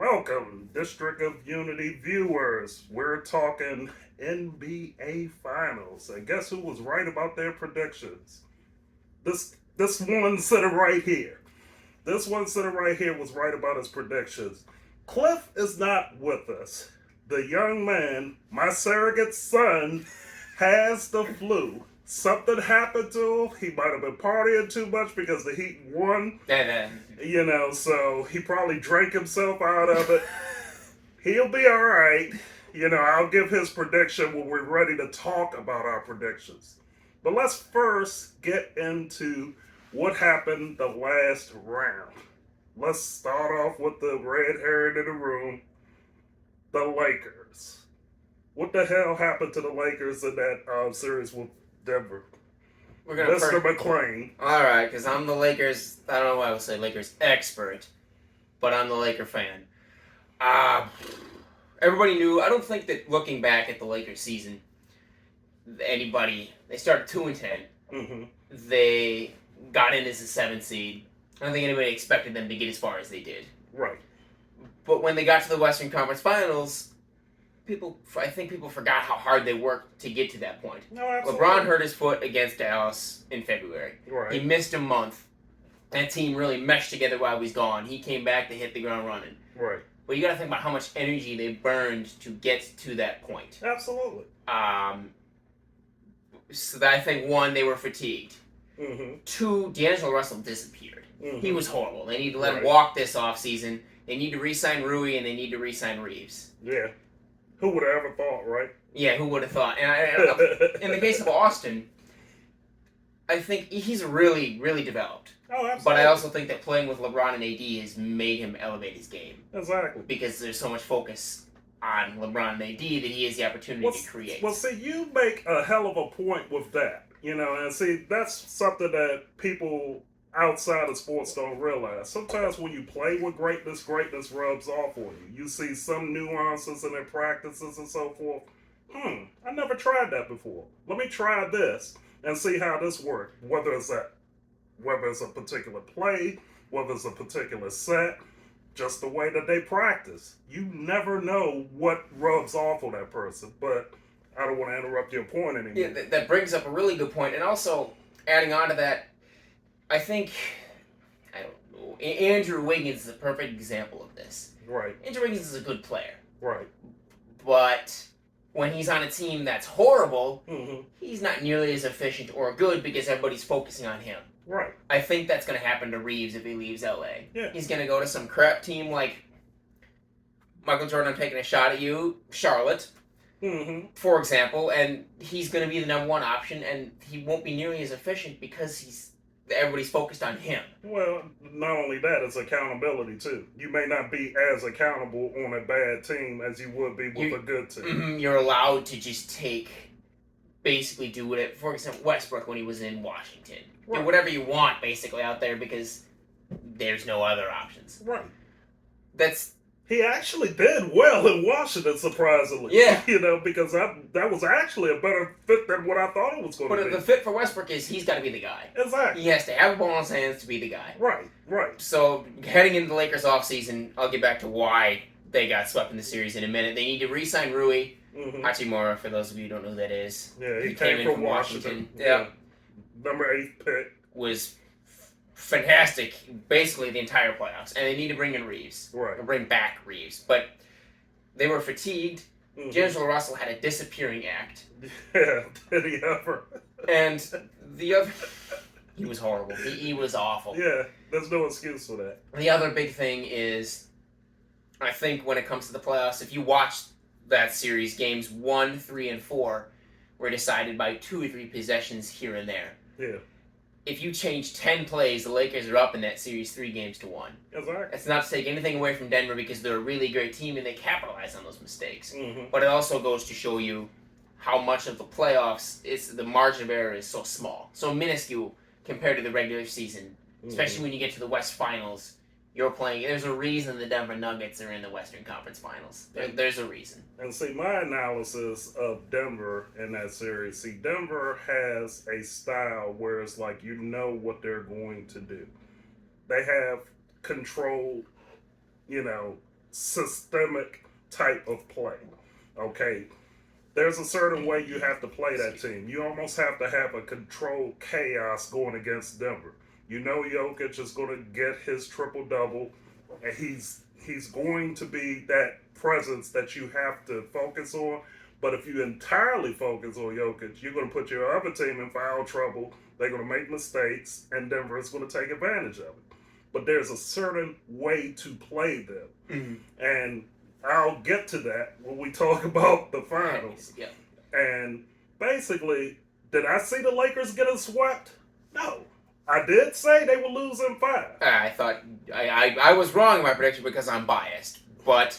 Welcome, District of Unity viewers. We're talking NBA Finals. And guess who was right about their predictions? This one sitting right here. This one sitting right here was right about his predictions. Cliff is not with us. The young man, my surrogate son, has the flu. Something happened to him. He might have been partying too much because the Heat won. So he probably drank himself out of it. He'll be all right. I'll give his prediction when we're ready to talk about our predictions. But let's first get into what happened the last round. Let's start off with the red herring in the room, the Lakers. What the hell happened to the Lakers in that series with Denver? Mr. Mclain. All right, because I'm the Lakers. I don't know why I would say Lakers expert, but I'm the Laker fan. Everybody knew. I don't think that looking back at the Lakers season, they started 2-10. Mm-hmm. They got in as a 7 seed. I don't think anybody expected them to get as far as they did. Right. But when they got to the Western Conference Finals, I think people forgot how hard they worked to get to that point. No, absolutely. LeBron hurt his foot against Dallas in February. Right. He missed a month. That team really meshed together while he was gone. He came back to hit the ground running. Right. But you got to think about how much energy they burned to get to that point. Absolutely. So I think, one, they were fatigued. Mm-hmm. 2, D'Angelo Russell disappeared. Mm-hmm. He was horrible. They need to let him walk this offseason. They need to re-sign Rui, and they need to re-sign Reeves. Yeah. Who would have ever thought, right? Yeah, who would have thought? And in the case of Austin, I think he's really, really developed. Oh, absolutely. But I also think that playing with LeBron and AD has made him elevate his game. Exactly. Because there's so much focus on LeBron and AD that he has the opportunity to create. Well, see, you make a hell of a point with that. And see, that's something that people outside of sports don't realize. Sometimes when you play with greatness rubs off on you. You see some nuances in their practices and so forth. I never tried that before. Let me try this and see how this works. Whether it's a particular play, whether it's a particular set, just the way that they practice. You never know what rubs off on that person. But I don't want to interrupt your point anymore. Yeah, that brings up a really good point. And also, adding on to that, I don't know, Andrew Wiggins is a perfect example of this. Right. Andrew Wiggins is a good player. Right. But when he's on a team that's horrible, mm-hmm. he's not nearly as efficient or good because everybody's focusing on him. Right. I think that's going to happen to Reeves if he leaves LA. Yeah. He's going to go to some crap team like Michael Jordan, I'm taking a shot at you, Charlotte, mm-hmm. for example, and he's going to be the number one option, and he won't be nearly as efficient because everybody's focused on him. Well, not only that, it's accountability too. You may not be as accountable on a bad team as you would be with a good team. Mm-hmm, you're allowed to just basically do whatever. For example, Westbrook when he was in Washington. Right. Do whatever you want basically out there because there's no other options. Right. He actually did well in Washington, surprisingly. Yeah. Because that was actually a better fit than what I thought it was going to be. But the fit for Westbrook is he's got to be the guy. Exactly. He has to have a ball in his hands to be the guy. Right. So, heading into the Lakers offseason, I'll get back to why they got swept in the series in a minute. They need to re-sign Rui Hachimura, for those of you who don't know who that is. Yeah, he came in from Washington. Yeah. Number 8 pick. Was fantastic basically the entire playoffs, and they need to bring in Reeves. Right. Or bring back Reeves. But they were fatigued. D'Angelo Russell had a disappearing act. Yeah, did he ever? And the other... He was horrible. He was awful. Yeah, there's no excuse for that. The other big thing is, I think when it comes to the playoffs, if you watch that series, games 1, 3, and 4, were decided by 2 or 3 possessions here and there. Yeah. If you change 10 plays, the Lakers are up in that series 3-1. Exactly. That's not to take anything away from Denver because they're a really great team and they capitalize on those mistakes. Mm-hmm. But it also goes to show you how much of the playoffs, the margin of error is so small, so minuscule compared to the regular season. Especially when you get to the West Finals, you're playing. There's a reason the Denver Nuggets are in the Western Conference Finals. There's a reason. And see, my analysis of Denver in that series, Denver has a style where it's like you know what they're going to do. They have controlled, systemic type of play. Okay. There's a certain way you have to play that team. You almost have to have a controlled chaos going against Denver. You know Jokic is going to get his triple-double, and he's going to be that presence that you have to focus on. But if you entirely focus on Jokic, you're going to put your other team in foul trouble. They're going to make mistakes, and Denver is going to take advantage of it. But there's a certain way to play them. Mm-hmm. And I'll get to that when we talk about the finals. Yeah. And basically, did I see the Lakers getting swept? No. I did say they would lose in 5. I thought I was wrong in my prediction because I'm biased, but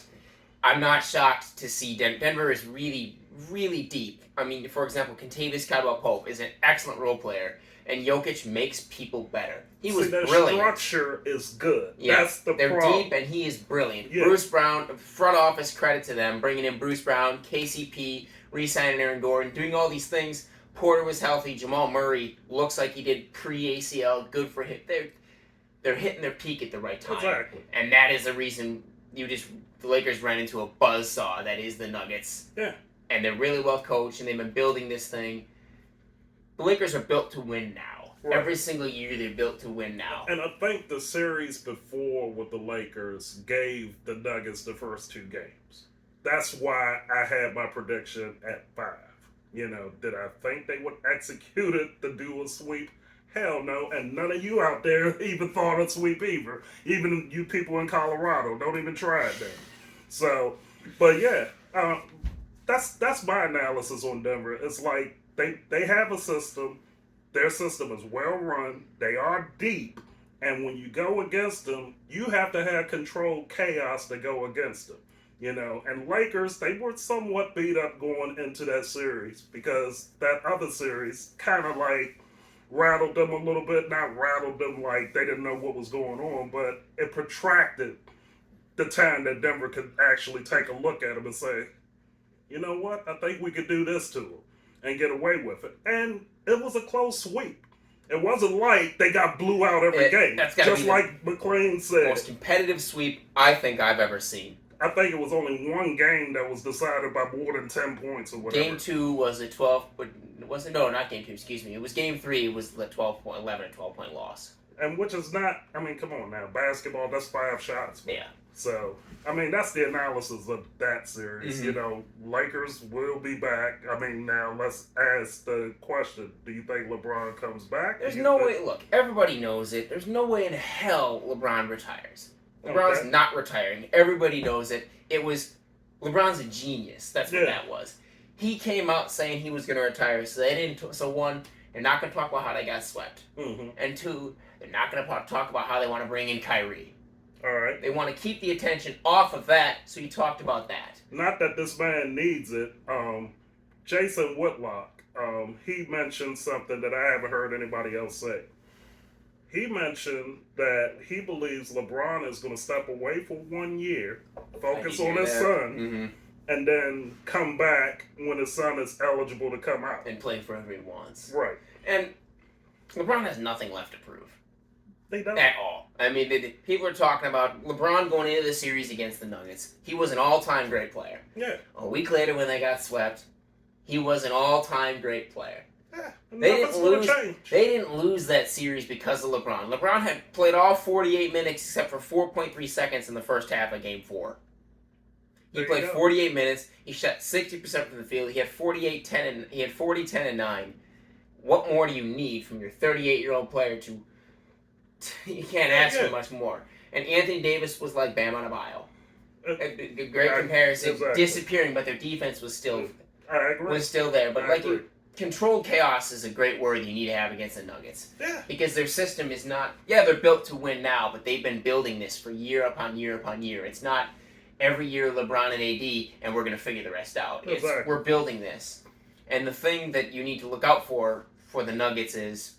I'm not shocked to see Denver is really, really deep. I mean, for example, Kentavious Caldwell-Pope is an excellent role player, and Jokic makes people better. He was their brilliant. Structure is good. Yeah, that's the they're problem. deep, and he is brilliant. Yeah. Bruce Brown, front office credit to them, bringing in Bruce Brown, KCP, re-signing Aaron Gordon, doing all these things. Porter was healthy. Jamal Murray looks like he did pre-ACL. Good for him. They're hitting their peak at the right time. Exactly. And that is the reason the Lakers ran into a buzzsaw that is the Nuggets. Yeah. And they're really well coached, and they've been building this thing. The Lakers are built to win now. Right. Every single year they're built to win now. And I think the series before with the Lakers gave the Nuggets the first 2 games. That's why I had my prediction at 5. Did I think they would execute it to do a sweep? Hell no. And none of you out there even thought of sweep either. Even you people in Colorado, don't even try it then. So, but yeah, that's my analysis on Denver. It's like they have a system. Their system is well run. They are deep. And when you go against them, you have to have controlled chaos to go against them. And Lakers, they were somewhat beat up going into that series because that other series kind of like rattled them a little bit. Not rattled them like they didn't know what was going on, but it protracted the time that Denver could actually take a look at them and say, you know what, I think we could do this to them and get away with it. And it was a close sweep. It wasn't like they got blew out every game. Just like Mclain said. Most competitive sweep I think I've ever seen. I think it was only one game that was decided by more than 10 points or whatever. Game 2 was a 12... Was it? No, not Game 2, excuse me. It was Game 3. It was the 11 and 12-point loss. And which is not... I mean, come on now. Basketball, that's 5 shots. Man. Yeah. So, I mean, that's the analysis of that series. Mm-hmm. Lakers will be back. I mean, now let's ask the question. Do you think LeBron comes back? There's no way... Look, everybody knows it. There's no way in hell LeBron retires. LeBron's not retiring. Everybody knows it. LeBron's a genius. That's what that was. He came out saying he was going to retire, so they didn't. So 1, they're not going to talk about how they got swept, and 2, they're not going to talk about how they want to bring in Kyrie. All right. They want to keep the attention off of that, so he talked about that. Not that this man needs it. Jason Whitlock, he mentioned something that I haven't heard anybody else say. He mentioned that he believes LeBron is going to step away for 1 year, focus on his son, and then come back when his son is eligible to come out. And play for whoever he wants. Right. And LeBron has nothing left to prove. They don't. At all. I mean, people are talking about LeBron going into the series against the Nuggets. He was an all-time great player. Yeah. A week later when they got swept, he was an all-time great player. Yeah, they didn't lose that series because of LeBron. LeBron had played all 48 minutes except for 4.3 seconds in the first half of Game 4. He played 48 minutes. He shot 60% from the field. He had 40, 10, and 9. What more do you need from your 38-year-old player to... You can't ask for much more. And Anthony Davis was like Bam Adebayo. A great comparison. Exactly. Disappearing, but their defense was still... I agree. Was still there. But like controlled chaos is a great word you need to have against the Nuggets. Yeah. Because their system is not... Yeah, they're built to win now, but they've been building this for year upon year upon year. It's not every year LeBron and AD, and we're going to figure the rest out. Exactly. We're building this. And the thing that you need to look out for the Nuggets is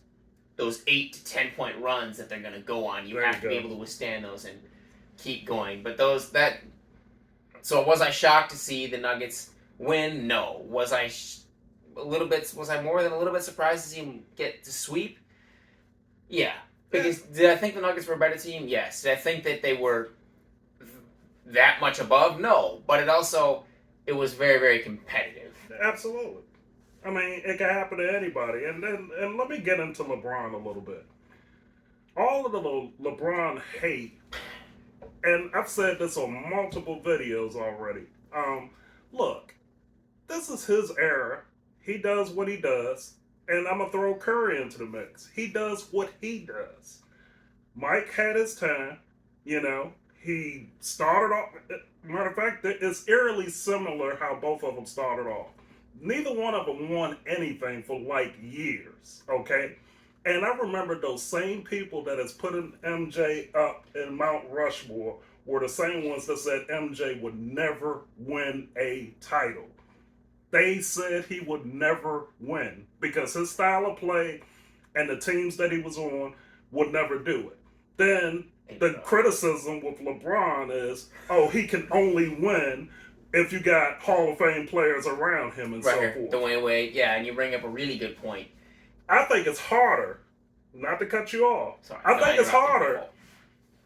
those 8 to 10 point runs that they're going to go on. You have to be able to withstand those and keep going. But So was I shocked to see the Nuggets win? No. Was I more than a little bit surprised to see them get to sweep? Yeah. Because did I think the Nuggets were a better team? Yes. Did I think that they were that much above? No. But it was very, very competitive. Absolutely. I mean, it can happen to anybody. And let me get into LeBron a little bit. All of the LeBron hate, and I've said this on multiple videos already. Look, this is his era. He does what he does, and I'm going to throw Curry into the mix. He does what he does. Mike had his time, He started off... Matter of fact, it's eerily similar how both of them started off. Neither one of them won anything for years, okay? And I remember those same people that has put MJ up in Mount Rushmore were the same ones that said MJ would never win a title. They said he would never win because his style of play and the teams that he was on would never do it. Then the criticism with LeBron is, he can only win if you got Hall of Fame players around him and so forth. Dwayne Wade, yeah, and you bring up a really good point. I think it's harder, not to cut you off, I think it's harder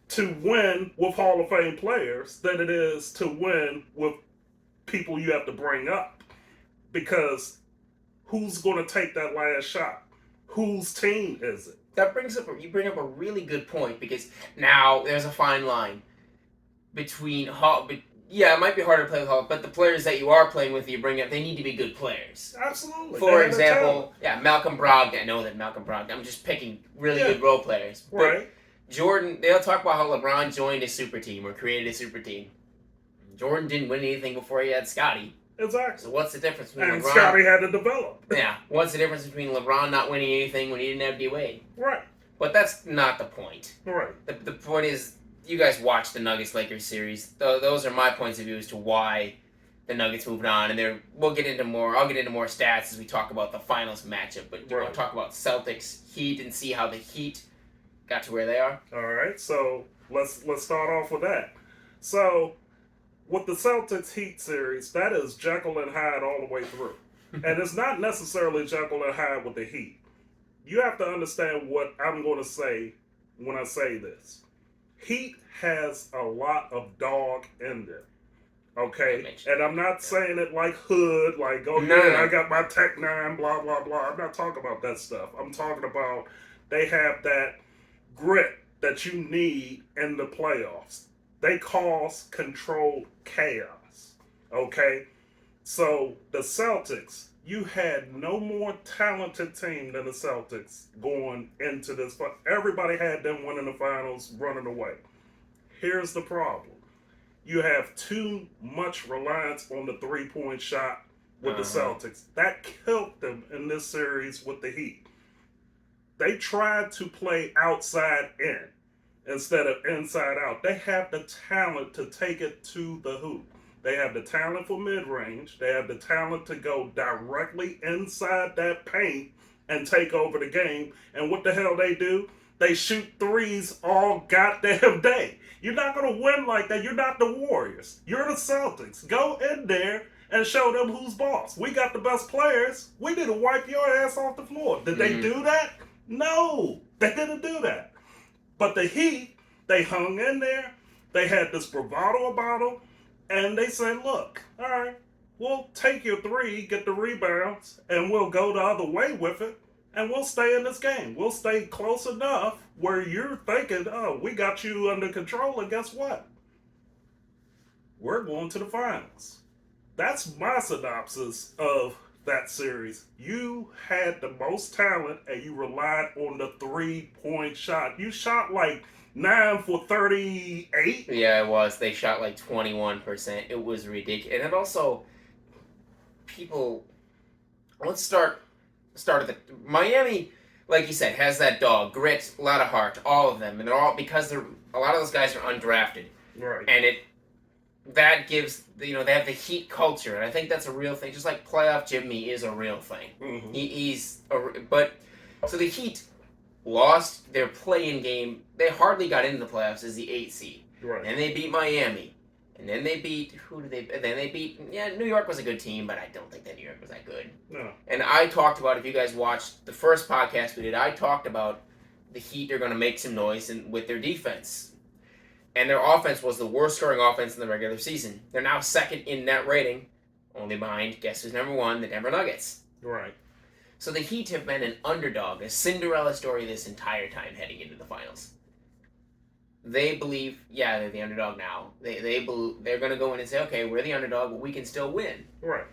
to win with Hall of Fame players than it is to win with people you have to bring up. Because who's going to take that last shot? Whose team is it? You bring up a really good point, because now there's a fine line between yeah, it might be harder to play with Hall, but the players that you are playing with, you bring up, they need to be good players. Absolutely. For example, Malcolm Brogdon. I know that Malcolm Brogdon. I'm just picking really good role players. Right. But Jordan, they'll talk about how LeBron joined a super team or created a super team. Jordan didn't win anything before he had Scottie. Exactly. So what's the difference between and LeBron? Scottie had to develop. Yeah. What's the difference between LeBron not winning anything when he didn't have D-Wade? Right. But that's not the point. Right. The point is, you guys watched the Nuggets-Lakers series. Those are my points of view as to why the Nuggets moved on. And I'll get into more stats as we talk about the finals matchup. But do you want to talk about Celtics, Heat, and see how the Heat got to where they are? All right. So let's start off with that. So with the Celtics Heat series, that is Jekyll and Hyde all the way through. And it's not necessarily Jekyll and Hyde with the Heat. You have to understand what I'm going to say when I say this. Heat has a lot of dog in them. Okay? And I'm not saying it like hood, like, I got my Tech 9, blah, blah, blah. I'm not talking about that stuff. I'm talking about they have that grit that you need in the playoffs. They cause controlled chaos. Okay? So, the Celtics, you had no more talented team than the Celtics going into this. But everybody had them winning the finals, running away. Here's the problem. You have too much reliance on the three-point shot with the Celtics. That killed them in this series with the Heat. They tried to play outside in instead of inside out. They have the talent to take it to the hoop. They have the talent for mid-range. They have the talent to go directly inside that paint and take over the game. And what the hell they do? They shoot threes all goddamn day. You're not going to win like that. You're not the Warriors. You're the Celtics. Go in there and show them who's boss. We got the best players. We need to wipe your ass off the floor. Did they do that? No, they didn't do that. But the Heat, they hung in there. They had this bravado about them. And they said, look, all right, we'll take your three, get the rebounds, and we'll go the other way with it, and we'll stay in this game. We'll stay close enough where you're thinking, we got you under control, and guess what? We're going to the finals. That's my synopsis of that series. You had the most talent, and you relied on the three-point shot. You shot 9 for 38? Yeah, it was. They shot 21%. It was ridiculous. And it also, let's start started Miami, like you said, has that dog, grit, a lot of heart, all of them, and they're all because a lot of those guys are undrafted, Right. and that gives they have the Heat culture, and I think that's a real thing. Just like playoff Jimmy is a real thing. Mm-hmm. But so the Heat lost their play-in game. They hardly got into the playoffs as the 8th seed. Right. And they beat Miami. And then they beat New York was a good team, but I don't think that New York was that good. No. And I talked about, if you guys watched the first podcast we did, I talked about the Heat are going to make some noise with their defense. And their offense was the worst scoring offense in the regular season. They're now second in net rating, only behind, guess who's number one, the Denver Nuggets. Right. So the Heat have been an underdog, a Cinderella story this entire time heading into the finals. They believe, they're the underdog now. They're going to go in and say, okay, we're the underdog, but we can still win. Right.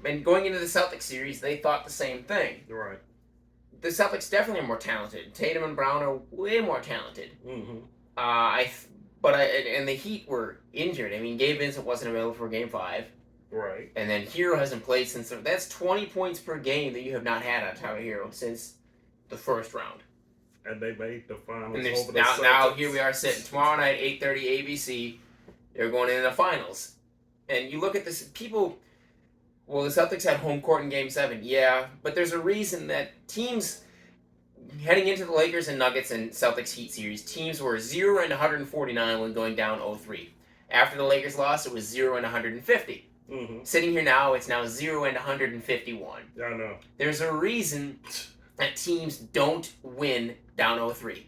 And going into the Celtics series, they thought the same thing. Right. The Celtics definitely are more talented. Tatum and Brown are way more talented. Mm-hmm. And the Heat were injured. I mean, Gabe Vincent wasn't available for Game 5. Right. And then Hero hasn't played since. That's 20 points per game that you have not had on Tyler Hero since the first round. And they made the finals And over the now here we are sitting tomorrow night, 8:30 ABC. They're going into the finals. And you look at this, people. Well, the Celtics had home court in Game 7, but there's a reason that teams heading into the Lakers and Nuggets and Celtics Heat series, teams were 0-149 when going down 0-3. After the Lakers lost, it was 0-150. Mm-hmm. Sitting here now, it's now 0-151. Yeah, I know. There's a reason that teams don't win down 0-3.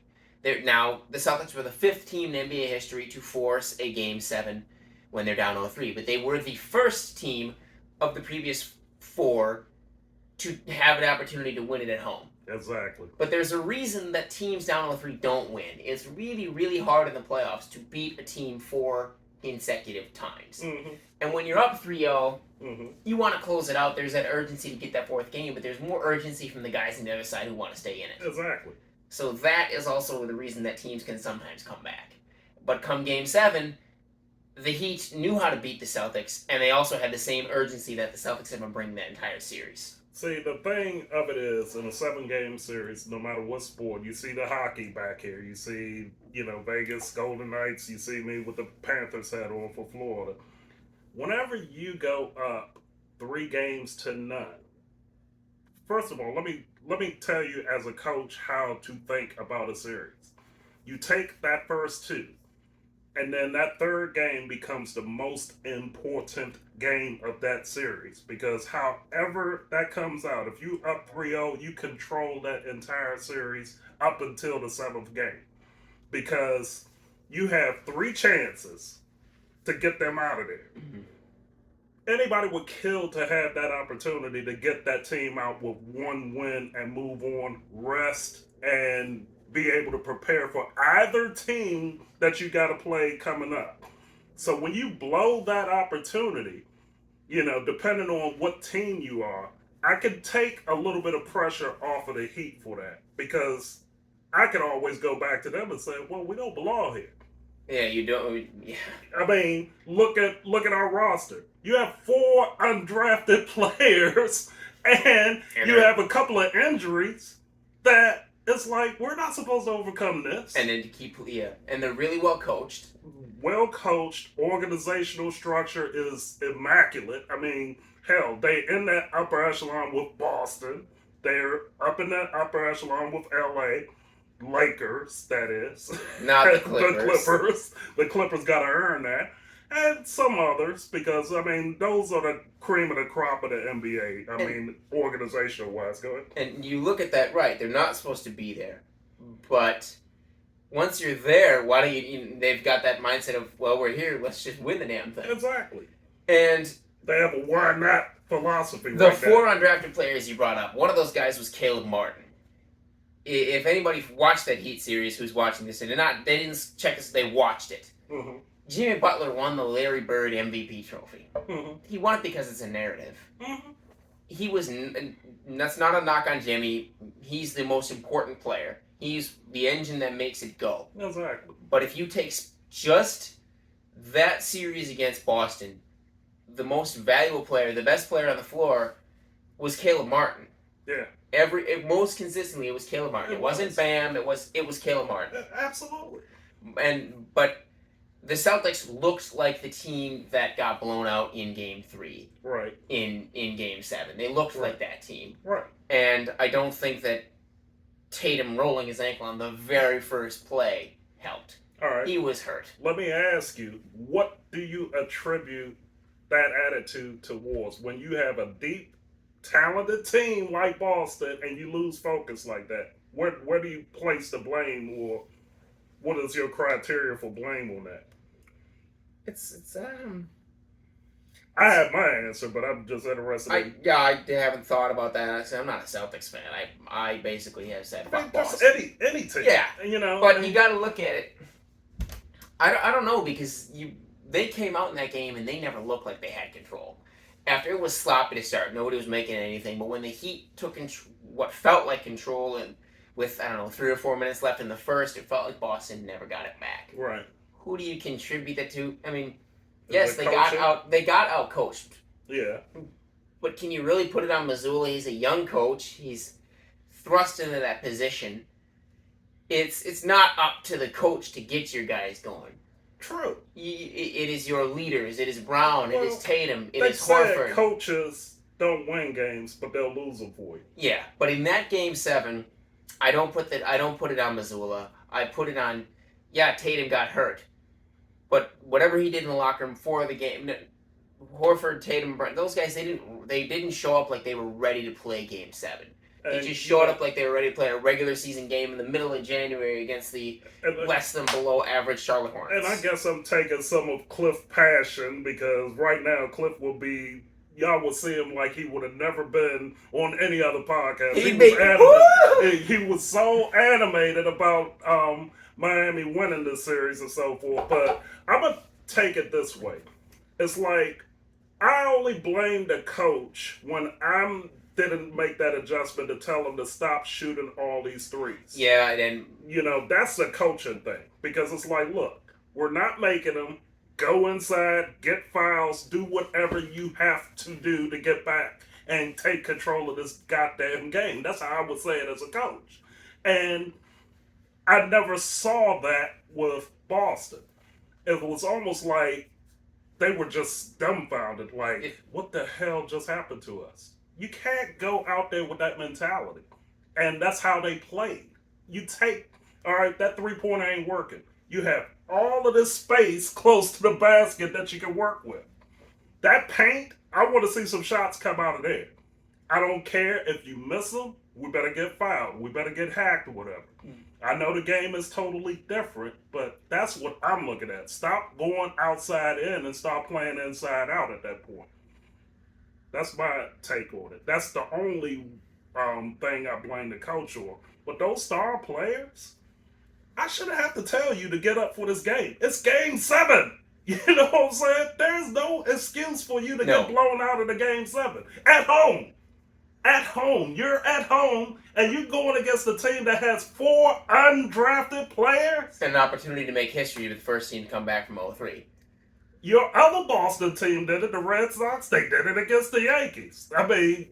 Now, the Celtics were the 5th team in NBA history to force a Game 7 when they're down 0-3, but they were the first team of the previous 4 to have an opportunity to win it at home. Exactly. But there's a reason that teams down 0-3 don't win. It's really, really hard in the playoffs to beat a team 4 consecutive times. Mm-hmm. And when you're up 3-0, mm-hmm. you want to close it out. There's that urgency to get that 4th game, but there's more urgency from the guys on the other side who want to stay in it. Exactly. So that is also the reason that teams can sometimes come back. But come Game 7, the Heat knew how to beat the Celtics, and they also had the same urgency that the Celtics have been bringing that entire series. See, the thing of it is, in a 7-game series, no matter what sport, you see the hockey back here. You see, Vegas, Golden Knights. You see me with the Panthers hat on for Florida. Whenever you go up 3-0, first of all, let me tell you as a coach how to think about a series. You take that first 2. And then that 3rd game becomes the most important game of that series. Because however that comes out, if you up 3-0, you control that entire series up until the 7th game. Because you have 3 chances to get them out of there. Mm-hmm. Anybody would kill to have that opportunity to get that team out with 1 win and move on, rest, and be able to prepare for either team that you got to play coming up. So when you blow that opportunity, depending on what team you are, I could take a little bit of pressure off of the Heat for that, because I could always go back to them and say, well, we don't belong here. Yeah, you don't. Yeah. I mean, look at our roster. You have 4 undrafted players, and you have a couple of injuries that it's like, we're not supposed to overcome this. And then and they're really well coached. Well coached, organizational structure is immaculate. I mean, hell, they in that upper echelon with Boston. They're up in that upper echelon with LA. Lakers, that is. Not the Clippers. The Clippers got to earn that. And some others, because, those are the cream of the crop of the NBA. Organizational-wise. Go ahead. And you look at that, right, they're not supposed to be there. But once you're there, why do they've got that mindset of, well, we're here, let's just win the damn thing. Exactly. And they have a why not philosophy. The 4 undrafted players you brought up, one of those guys was Caleb Martin. If anybody watched that Heat series who's watching this, and they didn't check this, they watched it. Mm-hmm. Jimmy Butler won the Larry Bird MVP trophy. Mm-hmm. He won it because it's a narrative. Mm-hmm. He was, that's not a knock on Jimmy, he's the most important player. He's the engine that makes it go. Exactly. But if you take just that series against Boston, the most valuable player, the best player on the floor, was Caleb Martin. Yeah. Most consistently, it was Caleb Martin. It wasn't Bam. It was Caleb Martin. Absolutely. But the Celtics looked like the team that got blown out in Game 3. Right. In Game 7, they looked like that team. Right. And I don't think that Tatum rolling his ankle on the very first play helped. All right. He was hurt. Let me ask you, what do you attribute that attitude towards when you have a deep, talented team like Boston and you lose focus like that? Where do you place the blame, or what is your criteria for blame on that? I have my answer, but I'm just interested in... I haven't thought about that. I'm not a Celtics fan. I basically have said fuck just Boston. any team. Yeah. You know, but you got to look at it. I don't know, because they came out in that game and they never looked like they had control. After it was sloppy to start, nobody was making anything. But when the Heat took what felt like control, and with 3 or 4 minutes left in the first, it felt like Boston never got it back. Right. Who do you contribute that to? I mean, yes, they got out coached. Yeah. But can you really put it on Mazzulla? He's a young coach. He's thrust into that position. It's not up to the coach to get your guys going. True. It is your leaders. It is Brown. It is Tatum. It is Horford. Horford. Coaches don't win games, but they'll lose them for you. Yeah, but in that Game 7, I don't put it on Mazzulla. I put it on. Yeah, Tatum got hurt, but whatever he did in the locker room before the game, Horford, Tatum, those guys, they didn't show up like they were ready to play Game 7. They just showed up like they were ready to play a regular season game in the middle of January against the less than below average Charlotte Hornets. And I guess I'm taking some of Cliff's passion, because right now Cliff will be, y'all will see him like he would have never been on any other podcast. He was so animated about Miami winning this series and so forth. But I'm going to take it this way. It's like, I only blame the coach when didn't make that adjustment to tell him to stop shooting all these threes. Yeah, and that's a coaching thing, because it's like, look, we're not making them. Go inside, get fouls, do whatever you have to do to get back and take control of this goddamn game. That's how I would say it as a coach. And I never saw that with Boston. It was almost like they were just dumbfounded, like, what the hell just happened to us? You can't go out there with that mentality. And that's how they played. You take, all right, that three-pointer ain't working. You have all of this space close to the basket that you can work with. That paint, I want to see some shots come out of there. I don't care if you miss them, we better get fouled. We better get hacked or whatever. I know the game is totally different, but that's what I'm looking at. Stop going outside in and start playing inside out at that point. That's my take on it. That's the only thing I blame the coach on. But those star players, I shouldn't have to tell you to get up for this game. It's Game 7. You know what I'm saying? There's no excuse for you to get blown out of the Game 7. At home. At home. You're at home, and you're going against a team that has 4 undrafted players. And an opportunity to make history, the first team to come back from 0-3. Your other Boston team did it, the Red Sox. They did it against the Yankees. I mean,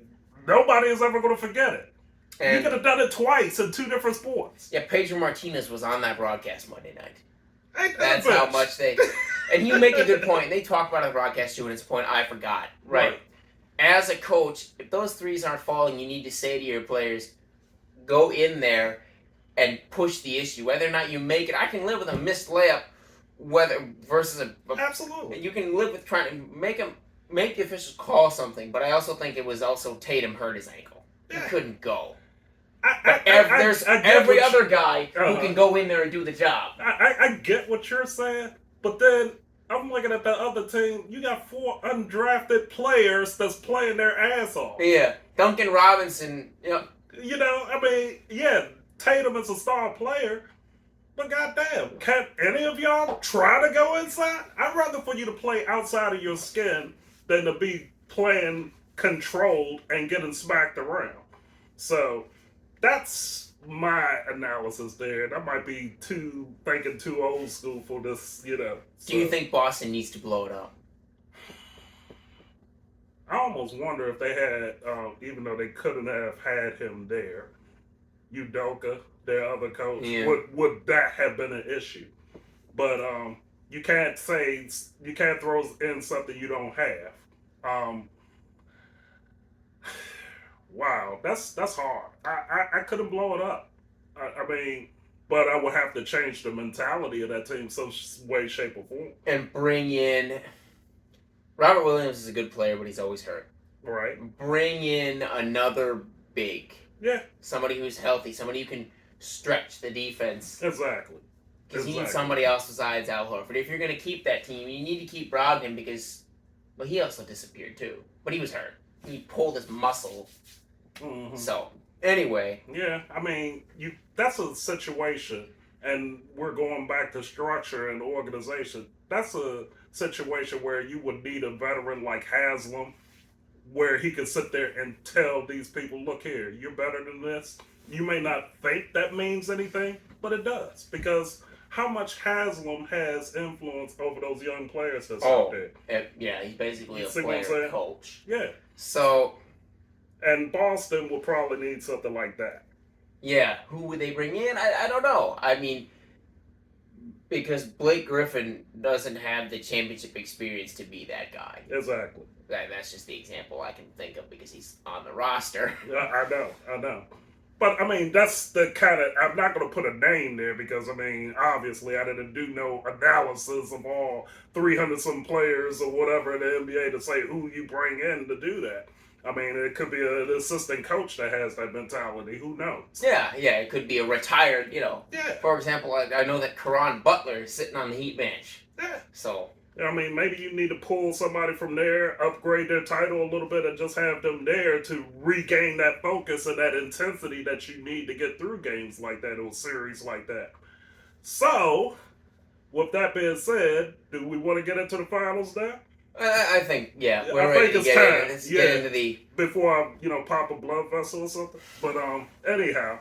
nobody is ever going to forget it. And you could have done it twice in 2 different sports. Yeah, Pedro Martinez was on that broadcast Monday night. Ain't That's how much they... And you make a good point. They talk about it on the broadcast too, and it's a point I forgot. Right. As a coach, if those threes aren't falling, you need to say to your players, go in there and push the issue. Whether or not you make it, I can live with a missed layup versus a... Absolutely. You can live with trying to make the officials call something, but I also think it was also Tatum hurt his ankle. He couldn't go. There's every other guy who can go in there and do the job. I get what you're saying, but then I'm looking at the other team. You got 4 undrafted players that's playing their ass off. Yeah, Duncan Robinson. You know, I mean, yeah, Tatum is a star player, but goddamn, can any of y'all try to go inside? I'd rather for you to play outside of your skin than to be playing controlled and getting smacked around. So that's my analysis there. That might be thinking too old school for this, So. Do you think Boston needs to blow it up? I almost wonder if they had, even though they couldn't have had him there, Udoka, their other coach, Yeah. would that have been an issue? But you can't you can't throw in something you don't have. Um, wow, that's hard. I couldn't blow it up. I mean, but I would have to change the mentality of that team some way, shape, or form. And bring in Robert Williams is a good player, but he's always hurt. Right. Bring in another big. Yeah. Somebody who's healthy, somebody who can stretch the defense. Exactly. Because you need somebody else besides Al Horford. If you're going to keep that team, you need to keep Brogdon because, well, he also disappeared too. But he was hurt. He pulled his muscle. Mm-hmm. So, anyway. Yeah, I mean, that's a situation, and we're going back to structure and organization. That's a situation where you would need a veteran like Haslam, where he could sit there and tell these people, look here, you're better than this. You may not think that means anything, but it does. Because how much Haslam has influence over those young players that's out there? Yeah, he's basically a player coach. Yeah. So... And Boston will probably need something like that. Yeah, who would they bring in? I don't know. I mean, because Blake Griffin doesn't have the championship experience to be that guy. Exactly. That's just the example I can think of because he's on the roster. Yeah, I know. But, I mean, that's the kind of... I'm not going to put a name there because, I mean, obviously I didn't do no analysis of all 300-some players or whatever in the NBA to say who you bring in to do that. I mean, it could be an assistant coach that has that mentality. Who knows? Yeah. It could be a retired, Yeah. For example, I know that Caron Butler is sitting on the Heat bench. Yeah. So... I mean, maybe you need to pull somebody from there, upgrade their title a little bit, and just have them there to regain that focus and that intensity that you need to get through games like that or series like that. So, with that being said, do we want to get into the finals now? I think, we're ready to get in. Let's get into the... Before I, pop a blood vessel or something. But, anyhow.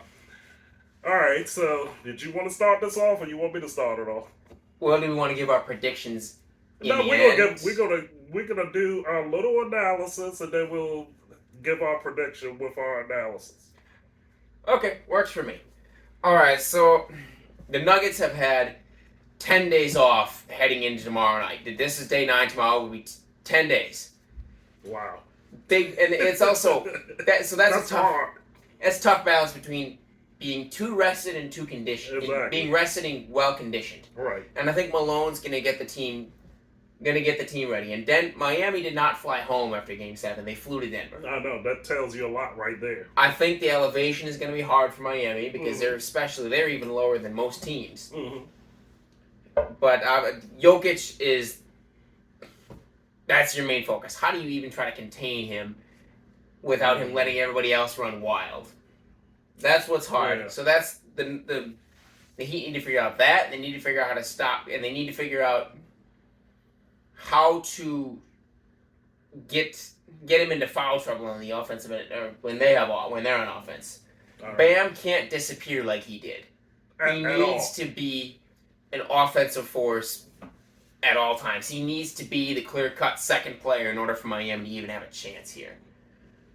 All right, so, did you want to start this off, or you want me to start it off? Well, do we want to give our predictions? No, we're gonna do our little analysis, and then we'll give our prediction with our analysis. Okay, works for me. All right, so the Nuggets have had 10 days off heading into tomorrow night. This is day 9. Tomorrow will be 10 days. Wow. And it's also that's a tough balance between being too rested and too conditioned. Exactly. Being rested and well conditioned. Right. And I think Malone's gonna get the team ready. And Miami did not fly home after Game 7. They flew to Denver. I know. That tells you a lot right there. I think the elevation is going to be hard for Miami because they're even lower than most teams. Mm-hmm. But Jokic that's your main focus. How do you even try to contain him without him letting everybody else run wild? That's what's hard. Yeah. So that's the Heat need to figure out that. They need to figure out how to stop, and they need to figure out how to get him into foul trouble on the offensive end, or when they're on offense. Right. Bam can't disappear like he did. He needs to be an offensive force at all times. He needs to be the clear-cut second player in order for Miami to even have a chance here.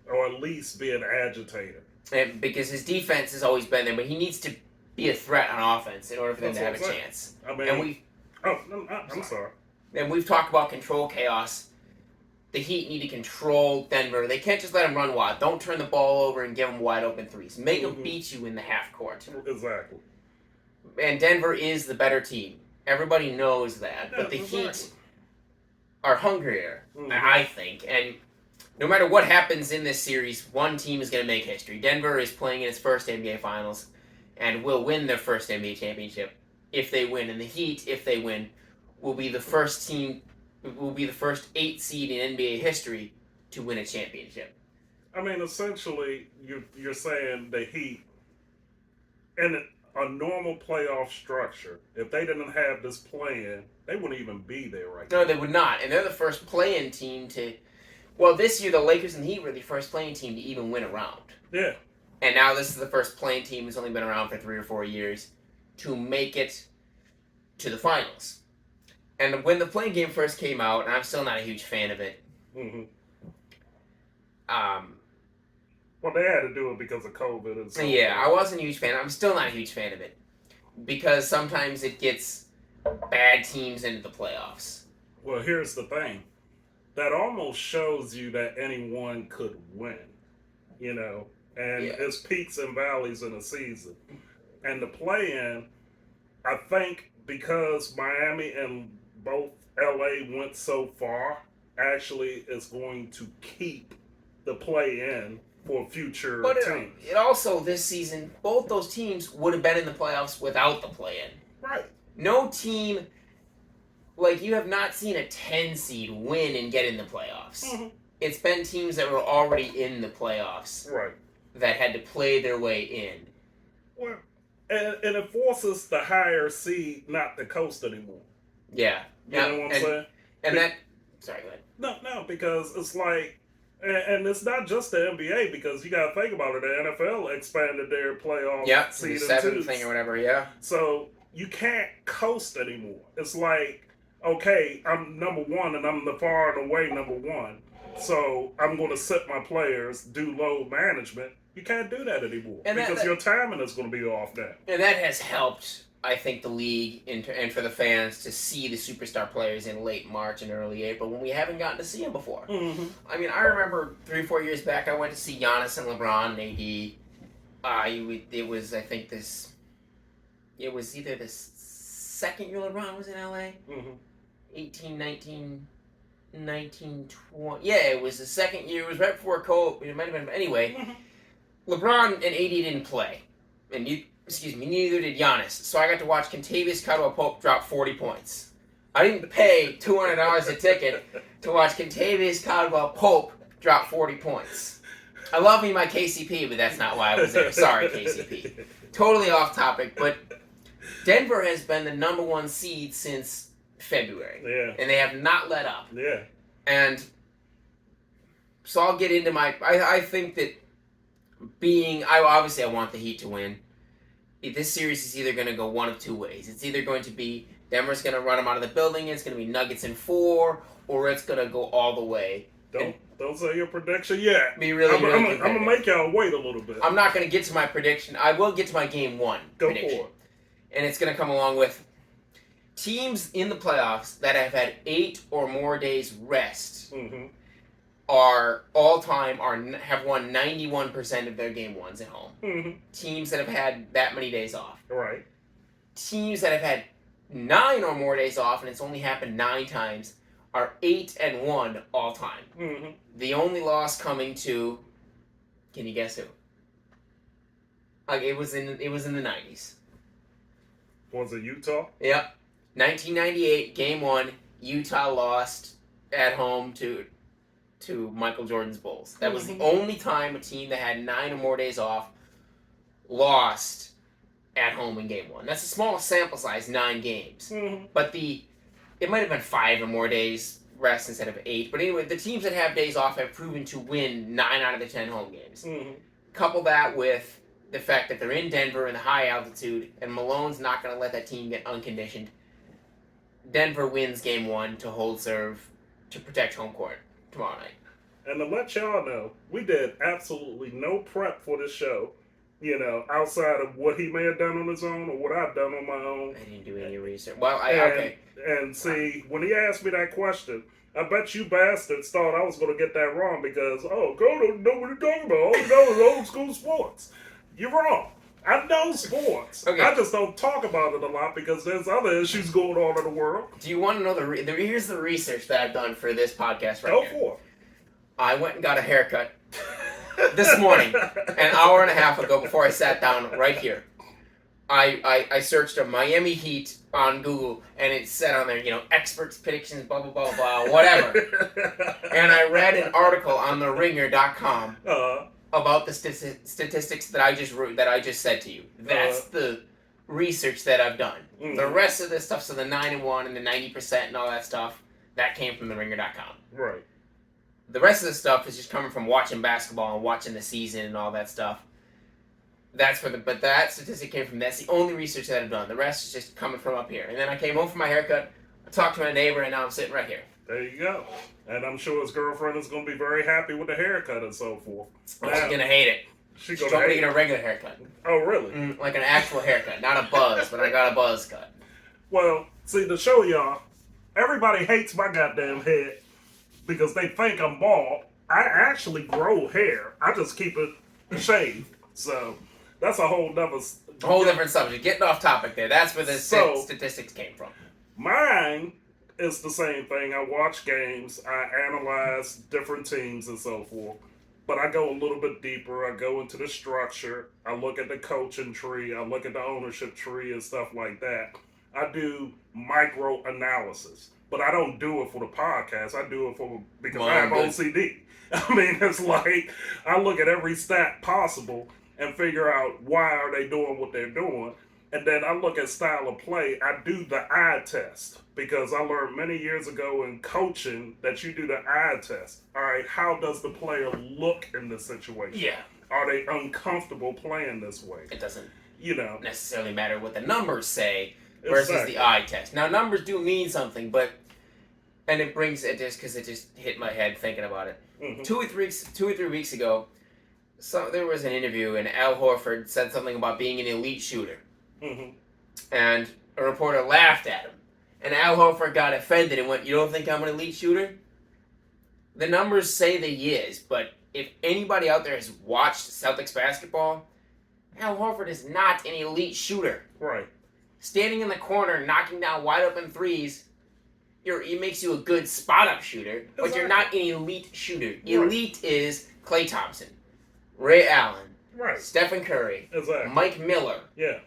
Or at least be an agitator. And because his defense has always been there, but he needs to be a threat on offense in order for them to have a chance. I mean, I'm sorry. And we've talked about control chaos. The Heat need to control Denver. They can't just let them run wild. Don't turn the ball over and give them wide open threes. Make them beat you in the half court. Exactly. And Denver is the better team. Everybody knows that. But the Heat are hungrier, I think. And no matter what happens in this series, one team is going to make history. Denver is playing in its first NBA Finals and will win their first NBA championship if they win. And the Heat, if they win, will be the first 8 seed in NBA history to win a championship. I mean, essentially, you're saying the Heat, in a normal playoff structure, if they didn't have this play-in, they wouldn't even be there right now. No, they would not. And they're the first play-in team to... Well, this year, the Lakers and the Heat were the first play-in team to even win a round. Yeah. And now this is the first play-in team who's only been around for 3 or 4 years to make it to the finals. And when the play-in game first came out, and I'm still not a huge fan of it, Well, they had to do it because of COVID and so Yeah, forth. I wasn't a huge fan. I'm still not a huge fan of it because sometimes it gets bad teams into the playoffs. Well, here's the thing. That almost shows you that anyone could win, you know, and Yeah. it's peaks and valleys in a season. And the play-in, I think because Miami and both LA went so far, actually is going to keep the play-in for future But teams. it also, this season, both those teams would have been in the playoffs without the play-in. Right. No team, like, you have not seen a 10 seed win and get in the playoffs. Mm-hmm. It's been teams that were already in the playoffs Right. that had to play their way in. Well, and it forces the higher seed not to coast anymore. Yeah. You know what I'm saying? And that... Sorry, go ahead. No, because it's like, and it's not just the NBA, because you got to think about it. The NFL expanded their playoff The season seventh too. thing or whatever, yeah. So you can't coast anymore. It's like, okay, I'm number one and I'm the far and away number one. So I'm going to sit my players, do load management. You can't do that anymore because your timing is going to be off now. And that has helped, I think, the league and for the fans to see the superstar players in late March and early April when we haven't gotten to see them before. Mm-hmm. I mean, I remember 3 or 4 years back, I went to see Giannis and LeBron and AD. It was, I think, it was either the second year LeBron was in LA, 18, 19, 20. Yeah, it was the second year. It was right before COVID. It might have been. Anyway, LeBron and AD didn't play. And neither did Giannis. So I got to watch Kentavious Caldwell-Pope drop 40 points. I didn't pay $200 a ticket to watch Kentavious Caldwell-Pope drop 40 points. I love me my KCP, but that's not why I was there. Sorry, KCP. Totally off topic, but Denver has been the number 1 seed since February. Yeah. And they have not let up. Yeah. And so I'll get into I think that obviously I want the Heat to win. This series is either going to go one of two ways. It's either going to be Denver's going to run them out of the building, it's going to be Nuggets in 4, or it's going to go all the way. Don't say your prediction yet. I'm going to make y'all wait a little bit. I'm not going to get to my prediction. I will get to my Game 1 prediction. Go for it. And it's going to come along with teams in the playoffs that have had 8 or more days rest are have won 91% of their Game 1s at home. Teams that have had that many days off. Right. Teams that have had 9 or more days off, and it's only happened 9 times, are 8-1 all time. The only loss coming to, can you guess who? Like it was in the 90s. Was it Utah? Yep. 1998, Game 1, Utah lost at home to Michael Jordan's Bulls. That was the only time a team that had 9 or more days off lost at home in Game 1. That's the smallest sample size, 9 games. But it might have been 5 or more days rest instead of 8. But anyway, the teams that have days off have proven to win 9 out of the 10 home games. Couple that with the fact that they're in Denver in the high altitude, and Malone's not going to let that team get unconditioned. Denver wins Game 1 to hold serve to protect home court tomorrow night. And to let y'all know, we did absolutely no prep for this show, outside of what he may have done on his own or what I've done on my own. I didn't do any research. Well, okay. And see, when he asked me that question, I bet you bastards thought I was going to get that wrong because, Cole don't know what you're talking about. All you know is old school sports. You're wrong. I know sports. Okay. I just don't talk about it a lot because there's other issues going on in the world. Do you want to know here's the research that I've done for this podcast right Go here. for it. I went and got a haircut this morning, an hour and a half ago before I sat down right here. I searched a Miami Heat on Google, and it said on there, experts, predictions, blah, blah, blah, blah, whatever. And I read an article on theringer.com about the statistics that I just said to you. That's the research that I've done. The rest of this stuff, so the 9-1 and the 90% and all that stuff, that came from theringer.com. Right. The rest of the stuff is just coming from watching basketball and watching the season and all that stuff. But that statistic came from, that's the only research that I've done. The rest is just coming from up here. And then I came home for my haircut, I talked to my neighbor, and now I'm sitting right here. There you go. And I'm sure his girlfriend is going to be very happy with the haircut and so forth. Now, she's going to hate it. She's going to get a regular haircut. Oh, really? Like an actual haircut. Not a buzz, but I got a buzz cut. Well, see, to show y'all, everybody hates my goddamn head because they think I'm bald. I actually grow hair. I just keep it shaved. So that's a whole different subject. Getting off topic there. That's where the statistics came from. Mine is the same thing. I watch games. I analyze different teams and so forth. But I go a little bit deeper. I go into the structure. I look at the coaching tree. I look at the ownership tree and stuff like that. I do micro analysis. But I don't do it for the podcast. I do it because I have OCD. I mean, it's like I look at every stat possible and figure out why are they doing what they're doing. And then I look at style of play. I do the eye test because I learned many years ago in coaching that you do the eye test. All right, how does the player look in this situation? Yeah. Are they uncomfortable playing this way? It doesn't necessarily matter what the numbers say versus the eye test. Now, numbers do mean something, and it brings it just because it just hit my head thinking about it. Mm-hmm. 2 or 3 weeks ago, there was an interview and Al Horford said something about being an elite shooter. Mm-hmm. And a reporter laughed at him. And Al Horford got offended and went, "You don't think I'm an elite shooter?" The numbers say that he is, but if anybody out there has watched Celtics basketball, Al Horford is not an elite shooter. Right. Standing in the corner, knocking down wide open threes, it makes you a good spot-up shooter, but you're not an elite shooter. Right. Elite is Klay Thompson, Ray Allen, right, Stephen Curry, exactly, Mike Miller. Yeah.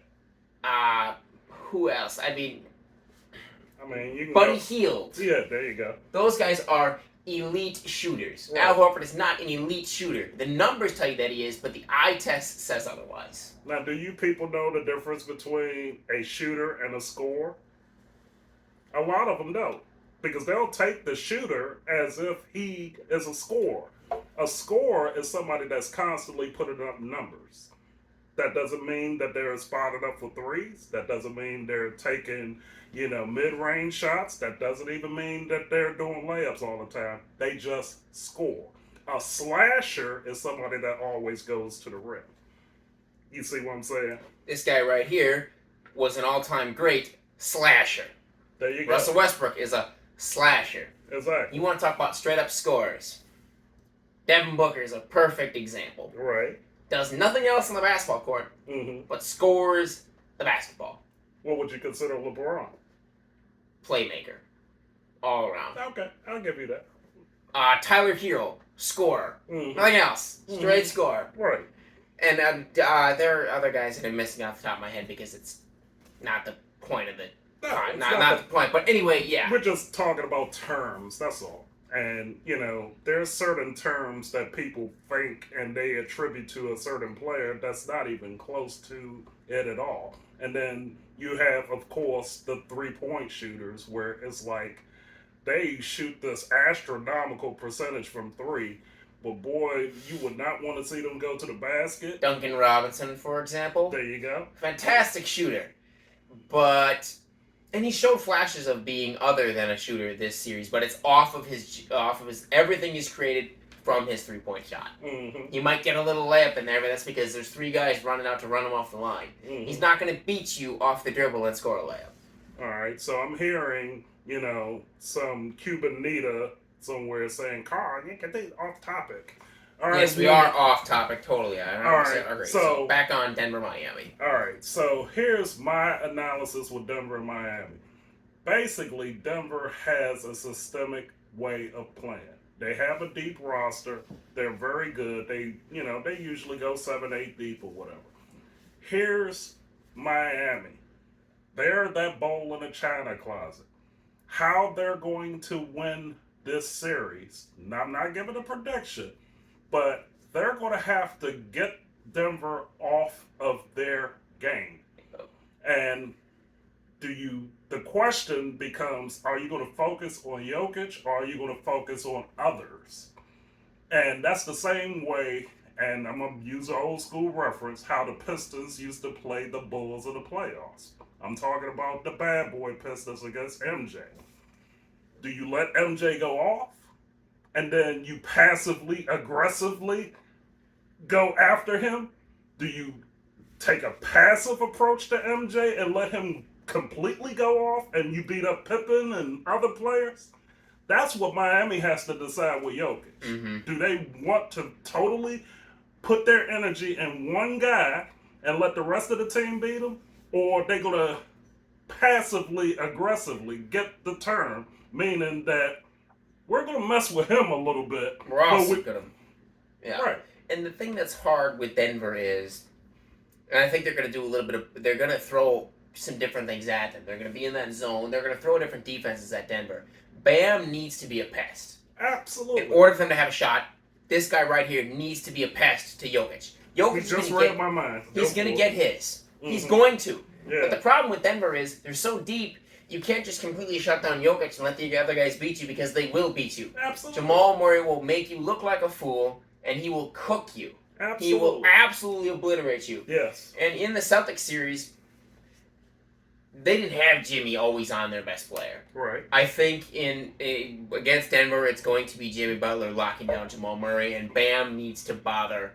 Who else? I mean, you can Buddy Hield. Yeah, there you go. Those guys are elite shooters. Right. Al Horford is not an elite shooter. The numbers tell you that he is, but the eye test says otherwise. Now, do you people know the difference between a shooter and a scorer? A lot of them don't, because they'll take the shooter as if he is a scorer. A scorer is somebody that's constantly putting up numbers. That doesn't mean that they're spotted up for threes. That doesn't mean they're taking, mid-range shots. That doesn't even mean that they're doing layups all the time. They just score. A slasher is somebody that always goes to the rim. You see what I'm saying? This guy right here was an all-time great slasher. There you go. Russell Westbrook is a slasher. Exactly. You want to talk about straight-up scorers. Devin Booker is a perfect example. Right. Does nothing else on the basketball court, mm-hmm. but scores the basketball. What would you consider LeBron? Playmaker. All around. Okay, I'll give you that. Tyler Hero, scorer. Mm-hmm. Nothing else. Straight scorer. Right. And there are other guys that I'm missing off the top of my head because it's not the point of the time. Not the point. But anyway, yeah. We're just talking about terms, that's all. And, there's certain terms that people think and they attribute to a certain player that's not even close to it at all. And then you have, of course, the three-point shooters where it's like they shoot this astronomical percentage from three, but boy, you would not want to see them go to the basket. Duncan Robinson, for example. There you go. Fantastic shooter. And he showed flashes of being other than a shooter this series, but it's off of his everything he's created from his three-point shot. Mm-hmm. You might get a little layup in there, but that's because there's three guys running out to run him off the line. Mm-hmm. He's not going to beat you off the dribble and score a layup. All right, so I'm hearing, some Cuban Nita somewhere saying, "Carl, you can think off topic." All right, yes, we are off topic totally. All right, agree. So back on Denver, Miami. All right, so here's my analysis with Denver and Miami. Basically, Denver has a systemic way of playing. They have a deep roster. They're very good. They usually go 7-8 deep or whatever. Here's Miami. They're that bowl in a china closet. How they're going to win this series, now, I'm not giving a prediction, but they're going to have to get Denver off of their game. And the question becomes, are you going to focus on Jokic or are you going to focus on others? And that's the same way, and I'm going to use an old school reference, how the Pistons used to play the Bulls in the playoffs. I'm talking about the bad boy Pistons against MJ. Do you let MJ go off? And then you passively, aggressively go after him? Do you take a passive approach to MJ and let him completely go off and you beat up Pippen and other players? That's what Miami has to decide with Jokic. Mm-hmm. Do they want to totally put their energy in one guy and let the rest of the team beat him? Or are they going to passively, aggressively get the turn, meaning that we're going to mess with him a little bit. We're also going to... Yeah. Right. And the thing that's hard with Denver is, and I think they're going to do a little bit of... They're going to throw some different things at them. They're going to be in that zone. They're going to throw different defenses at Denver. Bam needs to be a pest. Absolutely. In order for them to have a shot, this guy right here needs to be a pest to Jokic. Jokic just read my mind. He's going to get his. Mm-hmm. He's going to. Yeah. But the problem with Denver is they're so deep, you can't just completely shut down Jokic and let the other guys beat you, because they will beat you. Absolutely. Jamal Murray will make you look like a fool, and he will cook you. Absolutely. He will absolutely obliterate you. Yes. And in the Celtics series, they didn't have Jimmy always on their best player. Right. I think against Denver, it's going to be Jimmy Butler locking down Jamal Murray, and Bam needs to bother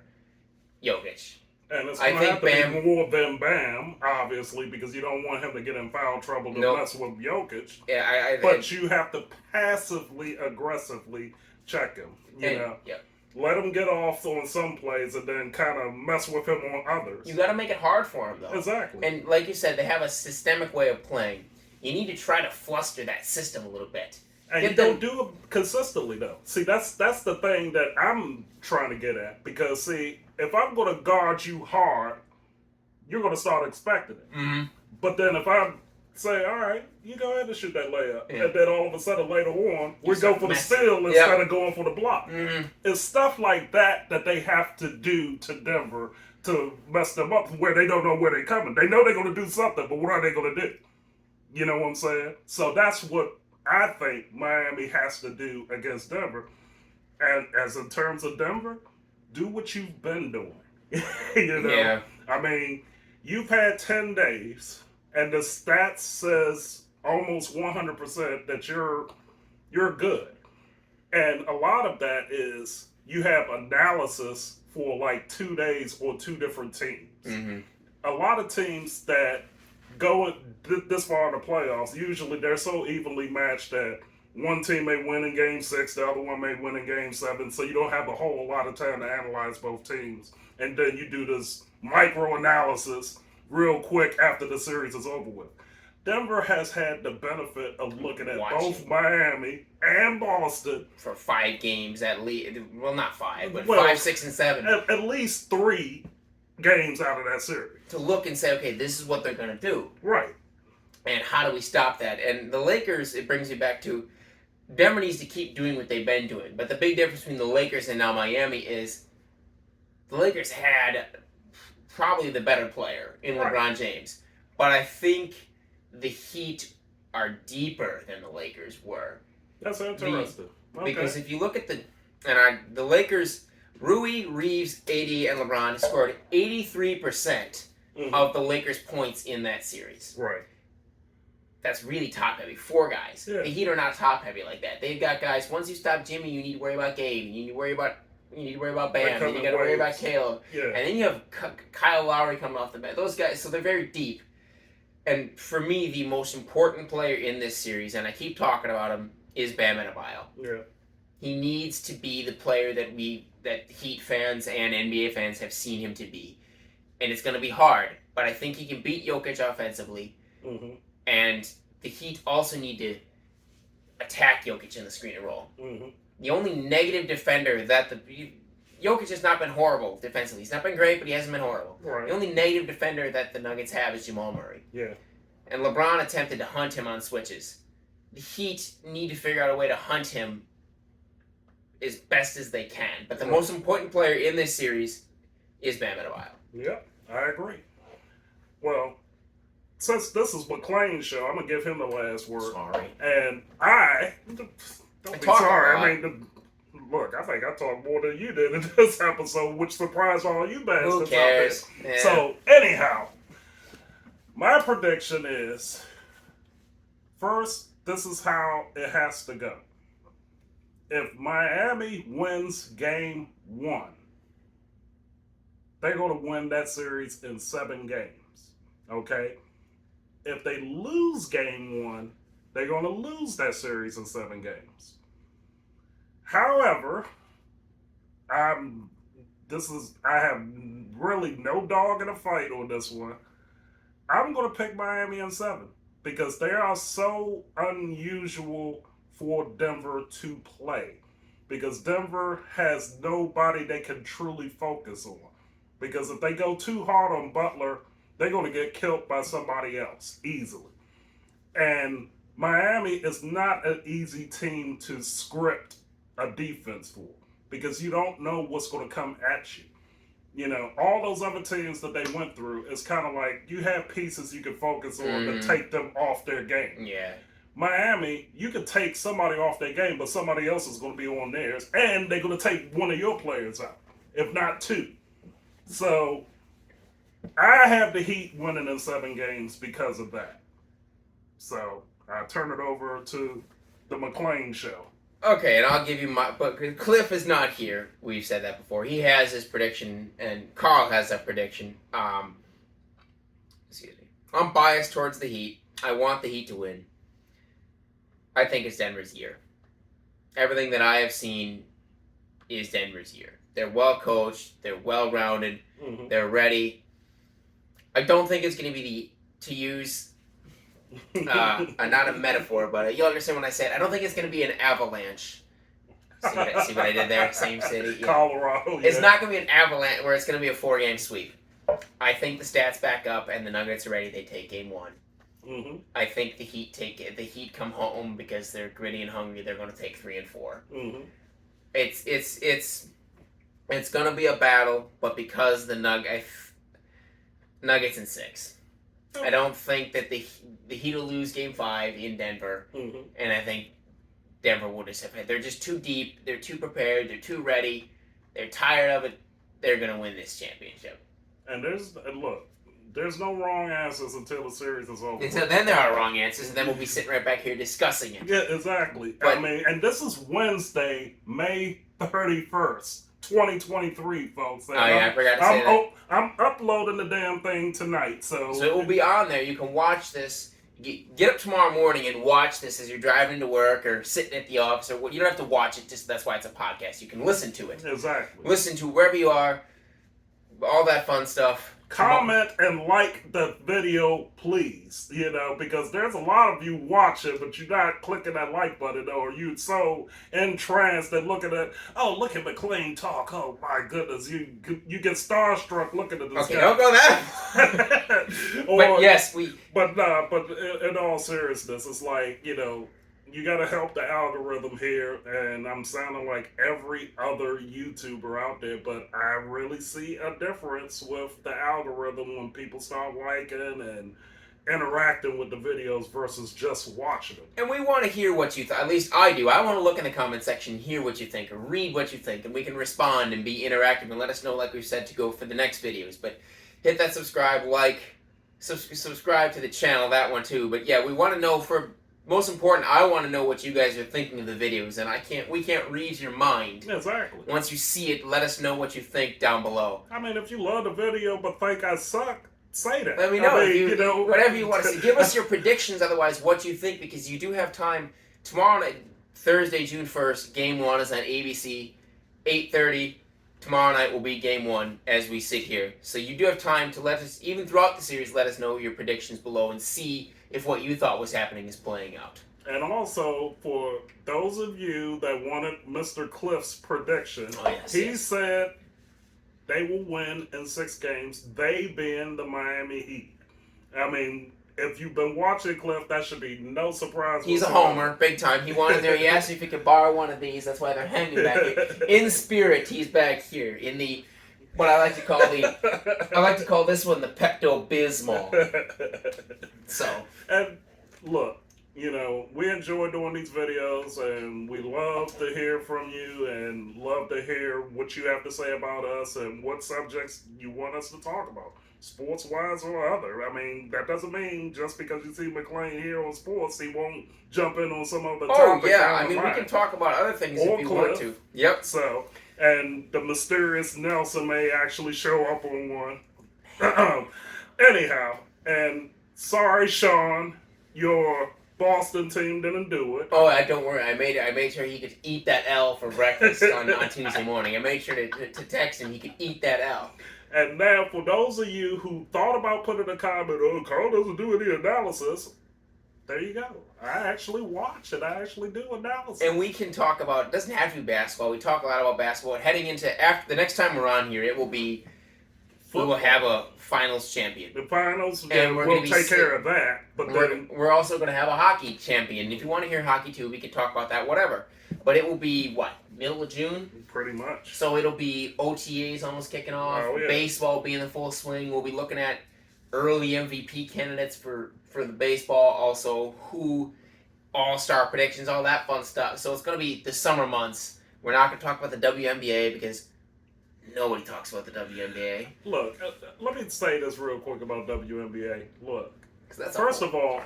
Jokic. And it's going to have to be more than Bam, obviously, because you don't want him to get in foul trouble to mess with Jokic. Yeah, but you have to passively, aggressively check him. You know? Yeah. Let him get off on some plays and then kind of mess with him on others. You got to make it hard for him, though. Exactly. And like you said, they have a systemic way of playing. You need to try to fluster that system a little bit. And you don't do it consistently, though. See, that's the thing that I'm trying to get at. Because, see, if I'm going to guard you hard, you're going to start expecting it. Mm-hmm. But then if I say, all right, you go ahead and shoot that layup. And then all of a sudden later on, we go for the steal instead of going for the block. Mm-hmm. It's stuff like that they have to do to Denver to mess them up where they don't know where they're coming. They know they're going to do something, but what are they going to do? You know what I'm saying? So that's what I think Miami has to do against Denver. And as in terms of Denver, do what you've been doing. You know? Yeah. I mean, you've had 10 days, and the stats says almost 100% that you're good. And a lot of that is you have analysis for like 2 days or two different teams. Mm-hmm. A lot of teams that go this far in the playoffs, usually they're so evenly matched that one team may win in Game 6, the other one may win in Game 7, so you don't have a whole lot of time to analyze both teams. And then you do this micro-analysis real quick after the series is over with. Denver has had the benefit of looking at both Miami and Boston. For 5 games at least. Well, not 5, but 5, 6, and 7. At least 3 games out of that series. To look and say, okay, this is what they're going to do. Right. And how do we stop that? And the Lakers, it brings me back to, Denver needs to keep doing what they've been doing. But the big difference between the Lakers and now Miami is the Lakers had probably the better player in LeBron James. But I think the Heat are deeper than the Lakers were. That's interesting. Because if you look at the Lakers, Rui, Reeves, AD, and LeBron scored 83% of the Lakers' points in that series. Right. That's really top heavy. 4 guys. Yeah. The Heat are not top heavy like that. They've got guys. Once you stop Jimmy, you need to worry about Gabe. You need to worry about Bam. Then you got to worry about Caleb. Yeah. And then you have Kyle Lowry coming off the bench. Those guys. So they're very deep. And for me, the most important player in this series, and I keep talking about him, is Bam Adebayo. Yeah. He needs to be the player that Heat fans and NBA fans have seen him to be. And it's going to be hard, but I think he can beat Jokic offensively. Mm-hmm. And the Heat also need to attack Jokic in the screen and roll. Mm-hmm. The only negative defender Jokic has not been horrible defensively. He's not been great, but he hasn't been horrible. Right. The only negative defender that the Nuggets have is Jamal Murray. Yeah. And LeBron attempted to hunt him on switches. The Heat need to figure out a way to hunt him as best as they can. But the most important player in this series is Bam Adebayo. Yep, I agree. Well, since this is Mclain's show, I'm going to give him the last word. Sorry. And don't be sorry. I mean, look, I think I talked more than you did in this episode, which surprised all you bastards Who cares? out there. Yeah. So, anyhow, my prediction is, first, this is how it has to go. If Miami wins game 1, they're going to win that series in 7 games. Okay? If they lose game 1, they're going to lose that series in 7 games. However, I have really no dog in a fight on this one. I'm going to pick Miami in 7 because they are so unusual for Denver to play. Because Denver has nobody they can truly focus on. Because if they go too hard on Butler, they're going to get killed by somebody else easily. And Miami is not an easy team to script a defense for because you don't know what's going to come at you. You know, all those other teams that they went through, it's kind of like you have pieces you can focus on to take them off their game. Yeah. Miami, you can take somebody off their game, but somebody else is going to be on theirs, and they're going to take one of your players out, if not 2. So, I have the Heat winning in 7 games because of that. So, I turn it over to the Mclain show. Okay, and I'll give you my... But Cliff is not here. We've said that before. He has his prediction, and Carl has that prediction. Excuse me. I'm biased towards the Heat. I want the Heat to win. I think it's Denver's year. Everything that I have seen is Denver's year. They're well coached. They're well rounded. Mm-hmm. They're ready. I don't think it's going to be to use not a metaphor, but you'll understand when I say it. I don't think it's going to be an avalanche. See what I did there? Same city. Yeah. Colorado. Yeah. It's not going to be an avalanche where it's going to be a 4-game sweep. I think the stats back up and the Nuggets are ready. They take game 1. Mm-hmm. I think the Heat take it. The Heat come home because they're gritty and hungry. They're going to take 3 and 4. Mm-hmm. It's going to be a battle, but because the Nuggets in 6. I don't think that the Heat will lose game 5 in Denver, and I think Denver will just have. They're just too deep. They're too prepared. They're too ready. They're tired of it. They're going to win this championship. And there's no wrong answers until the series is over. Until then, there are wrong answers, and then we'll be sitting right back here discussing it. Yeah, exactly. But, I mean, and this is Wednesday, May 31st. 2023, folks. And I forgot to say that. I'm uploading the damn thing tonight, so it will be on there. You can watch this. Get up tomorrow morning and watch this as you're driving to work or sitting at the office. Or you don't have to watch it. Just that's why it's a podcast. You can listen to it. Exactly. Listen to wherever you are. All that fun stuff. Comment and like the video, please. You know, because there's a lot of you watching, but you're not clicking that like button, or you're so entranced and looking at, oh, look at Mclain talk. Oh my goodness, you get starstruck looking at this. Okay, guy. Don't go that. But yes, But in all seriousness, it's like, you know, you got to help the algorithm here, and I'm sounding like every other YouTuber out there, but I really see a difference with the algorithm when people start liking and interacting with the videos versus just watching them. And we want to hear what you think. At least I do. I want to look in the comment section, hear what you think, or read what you think, and we can respond and be interactive and let us know, like we've said, to go for the next videos. But hit that subscribe, subscribe to the channel, that one too. But yeah, we want to know most important, I want to know what you guys are thinking of the videos, and we can't read your mind. Exactly. Once you see it, let us know what you think down below. I mean, if you love the video but think I suck, say that. Let me know. Whatever you want to see. Give us your predictions, otherwise, what you think, because you do have time. Tomorrow night, Thursday, June 1st, Game 1 is on ABC, 8:30. Tomorrow night will be Game 1 as we sit here. So you do have time to let us, even throughout the series, let us know your predictions below and see if what you thought was happening is playing out. And also, for those of you that wanted Mr. Cliff's prediction, he said they will win in 6 games, they being the Miami Heat. I mean, if you've been watching Cliff, that should be no surprise. He's a homer, big time. He wanted there. He asked if he could borrow one of these. That's why they're hanging back here. In spirit, he's back here in the... What I like to call this one the Pepto-Bismol. So, and look, you know, we enjoy doing these videos, and we love to hear from you and love to hear what you have to say about us and what subjects you want us to talk about, sports wise or other. I mean, that doesn't mean just because you see Mclain here on sports, he won't jump in on some other topic. Oh, yeah. Down I mean, the we line. can talk about other things Or if you Cliff. want to. Yep. So, and the mysterious Nelson may actually show up on one. Anyhow, and sorry, Sean, your Boston team didn't do it. Oh, don't worry. I made sure he could eat that L for breakfast on Tuesday morning. I made sure to text him he could eat that L. And now, for those of you who thought about putting a comment, oh, Carl doesn't do any analysis, there you go. I actually watch it. I actually do analysis. And we can talk about, it doesn't have to be basketball. We talk a lot about basketball. Heading into, after the next time we're on here, it will be, we will have a finals champion. The finals, and and we'll take care of that. But we're also going to have a hockey champion. If you want to hear hockey too, we can talk about that, whatever. But it will be, what, middle of June? Pretty much. So it'll be OTAs almost kicking off. Oh, yeah. Baseball will be in the full swing. We'll be looking at early MVP candidates for the baseball. Also, who all-star predictions, all that fun stuff. So it's going to be the summer months. We're not going to talk about the WNBA because nobody talks about the WNBA. Look, let me say this real quick about WNBA. Look, that's first of all,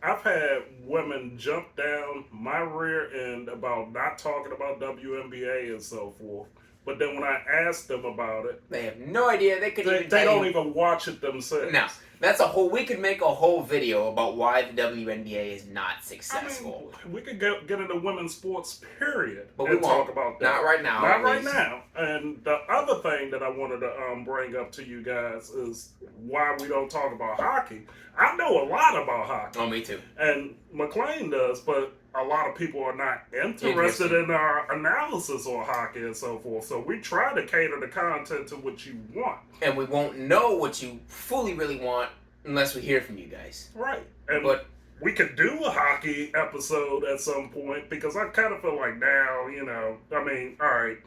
I've had women jump down my rear end about not talking about WNBA and so forth. But then when I ask them about it, they have no idea. They don't even watch it themselves. No, that's a whole. We could make a whole video about why the WNBA is not successful. I mean, we could get into women's sports, period, but and we won't talk about that. Not right now. Not right now. And the other thing that I wanted to bring up to you guys is why we don't talk about hockey. I know a lot about hockey. Oh, me too. And Mclain does, but a lot of people are not interested in our analysis on hockey and so forth. So we try to cater the content to what you want. And we won't know what you fully really want unless we hear from you guys. Right. And but we could do a hockey episode at some point because I kind of feel like now, you know, I mean, all right,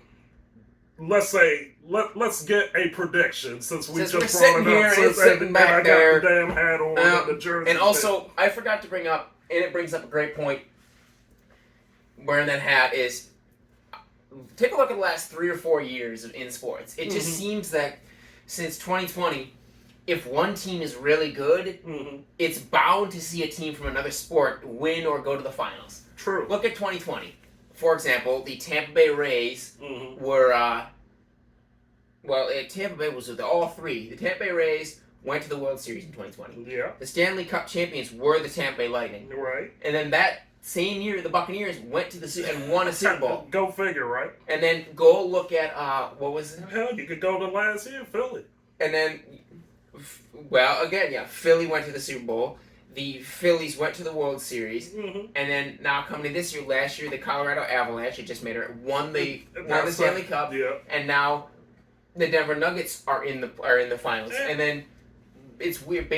let's say, let's get a prediction since we just brought it up. Since sitting back there. I got the damn hat on and the jersey. And also, I forgot to bring up, and it brings up a great point, wearing that hat is, take a look at the last 3 or 4 years in sports. It just seems that since 2020, if one team is really good, it's bound to see a team from another sport win or go to the finals. True. Look at 2020. For example, the Tampa Bay Rays were, Tampa Bay was with all three. The Tampa Bay Rays went to the World Series in 2020. Yeah. The Stanley Cup champions were the Tampa Bay Lightning. Right. And then that same year, the Buccaneers went to and won a Super Bowl. Go figure, right? And then go look at, what was it? Hell, you could go to last year, Philly. And then, well, again, yeah, Philly went to the Super Bowl. The Phillies went to the World Series. And then now coming to this year, last year, the Colorado Avalanche, it just made it, won the Stanley Cup. Yeah. And now the Denver Nuggets are in the finals. Yeah. And then it's weird,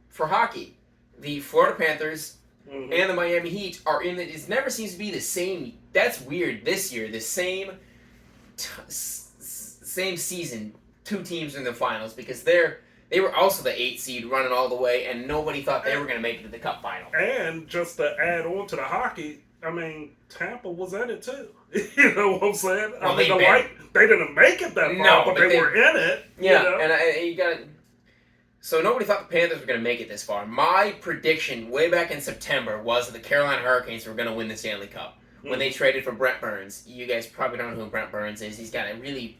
for hockey, the Florida Panthers and the Miami Heat are in the, it never seems to be the same, that's weird this year, the same season, 2 teams in the finals, because they were also the 8th seed running all the way, and nobody thought they were going to make it to the Cup final. And just to add on to the hockey, I mean, Tampa was in it too. You know what I'm saying? Well, I mean, they didn't make it that far, but they were in it. Yeah, you know? and you got. So nobody thought the Panthers were going to make it this far. My prediction way back in September was that the Carolina Hurricanes were going to win the Stanley Cup when they traded for Brent Burns. You guys probably don't know who Brent Burns is. He's got a really.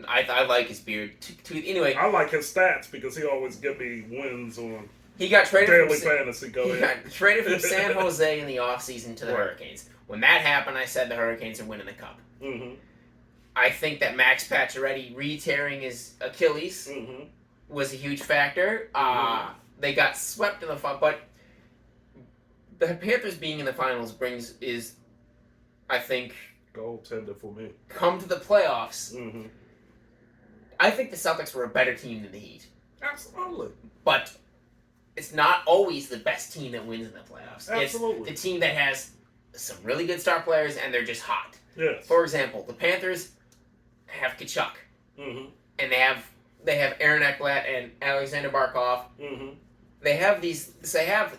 I like his beard. Anyway, I like his stats because he always give me wins on. He got traded daily fantasy. He got traded from San Jose in the offseason to the Hurricanes. When that happened, I said the Hurricanes are winning the Cup. I think that Max Pacioretty re-tearing his Achilles was a huge factor. They got swept in the final, but the Panthers being in the finals is, I think, goaltender for me. Come to the playoffs. I think the Celtics were a better team than the Heat. Absolutely. But it's not always the best team that wins in the playoffs. Absolutely. It's the team that has some really good star players and they're just hot. Yes. For example, the Panthers have Kachuk. And they have Aaron Ekblad and Alexander Barkov. they have